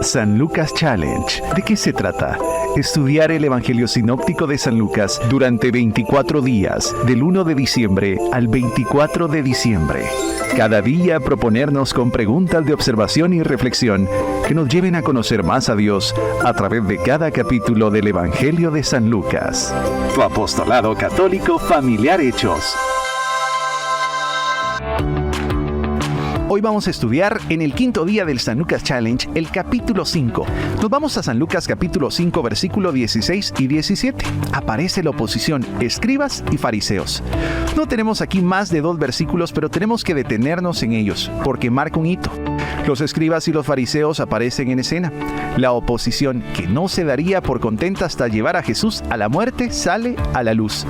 San Lucas Challenge. ¿De qué se trata? Estudiar el Evangelio Sinóptico de San Lucas durante 24 días, del 1 de diciembre al 24 de diciembre. Cada día proponernos con preguntas de observación y reflexión que nos lleven a conocer más a Dios a través de cada capítulo del Evangelio de San Lucas. Tu apostolado católico familiar Hechos. Hoy vamos a estudiar en el quinto día del San Lucas Challenge el capítulo 5. Nos vamos a San Lucas capítulo 5, versículo 16 y 17. Aparece la oposición, escribas y fariseos. No tenemos aquí más de 2 versículos, pero tenemos que detenernos en ellos, porque marca un hito. Los escribas y los fariseos aparecen en escena. La oposición, que no se daría por contenta hasta llevar a Jesús a la muerte, sale a la luz.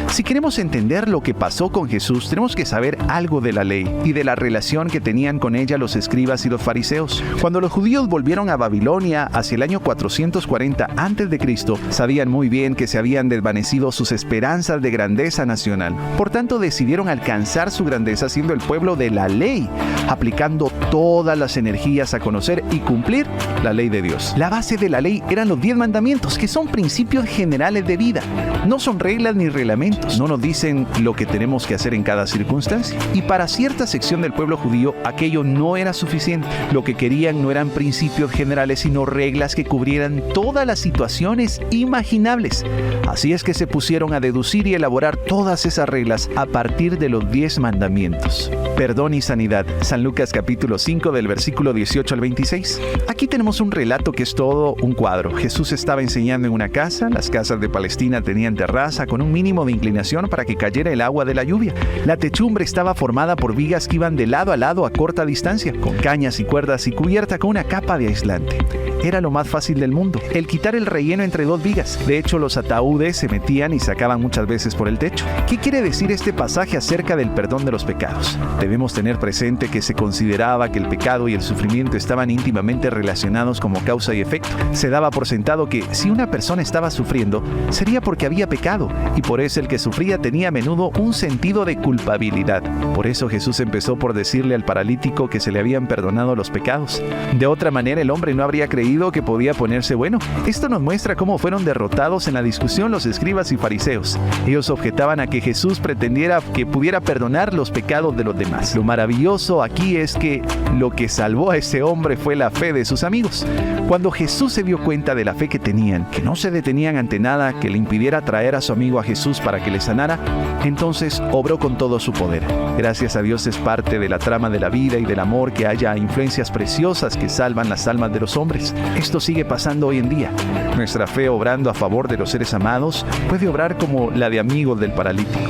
Si queremos entender lo que pasó con Jesús, tenemos que saber algo de la ley y de la relación que tenían con ella los escribas y los fariseos. Cuando los judíos volvieron a Babilonia hacia el año 440 a.C., sabían muy bien que se habían desvanecido sus esperanzas de grandeza nacional. Por tanto, decidieron alcanzar su grandeza siendo el pueblo de la ley, aplicando todas las energías a conocer y cumplir la ley de Dios. La base de la ley eran los 10 mandamientos, que son principios generales de vida. No son reglas ni reglamentos. No nos dicen lo que tenemos que hacer en cada circunstancia. Y para cierta sección del pueblo judío, aquello no era suficiente. Lo que querían no eran principios generales, sino reglas que cubrieran todas las situaciones imaginables. Así es que se pusieron a deducir y elaborar todas esas reglas a partir de los 10 mandamientos. Perdón y sanidad. San Lucas capítulo 5 del versículo 18 al 26. Aquí tenemos un relato que es todo un cuadro. Jesús estaba enseñando en una casa. Las casas de Palestina tenían terraza con un mínimo de inclinación para que cayera el agua de la lluvia. La techumbre estaba formada por vigas que iban de lado a lado a corta distancia, con cañas y cuerdas y cubierta con una capa de aislante. Era lo más fácil del mundo, el quitar el relleno entre 2 vigas. De hecho, los ataúdes se metían y sacaban muchas veces por el techo. ¿Qué quiere decir este pasaje acerca del perdón de los pecados? Debemos tener presente que se consideraba que el pecado y el sufrimiento estaban íntimamente relacionados como causa y efecto. Se daba por sentado que si una persona estaba sufriendo, sería porque había pecado, y por eso el que sufría tenía a menudo un sentido de culpabilidad. Por eso Jesús empezó por decirle al paralítico que se le habían perdonado los pecados. De otra manera, el hombre no habría creído que podía ponerse bueno. Esto nos muestra cómo fueron derrotados en la discusión los escribas y fariseos. Ellos objetaban a que Jesús pretendiera que pudiera perdonar los pecados de los demás. Lo maravilloso aquí es que lo que salvó a ese hombre fue la fe de sus amigos. Cuando Jesús se dio cuenta de la fe que tenían, que no se detenían ante nada que le impidiera traer a su amigo a Jesús para que le sanara, entonces obró con todo su poder. Gracias a Dios es parte de la trama de la vida y del amor que haya influencias preciosas que salvan las almas de los hombres. Esto sigue pasando hoy en día. Nuestra fe obrando a favor de los seres amados puede obrar como la de amigos del paralítico.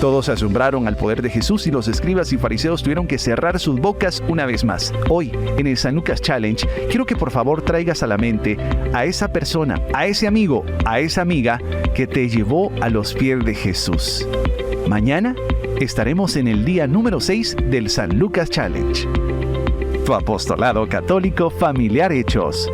Todos se asombraron al poder de Jesús y los escribas y fariseos tuvieron que cerrar sus bocas una vez más. Hoy, en el San Lucas Challenge, quiero que por favor traigas a la mente a esa persona, a ese amigo, a esa amiga que te llevó a los pies de Jesús. Mañana estaremos en el día número 6 del San Lucas Challenge. Tu apostolado católico familiar Hechos.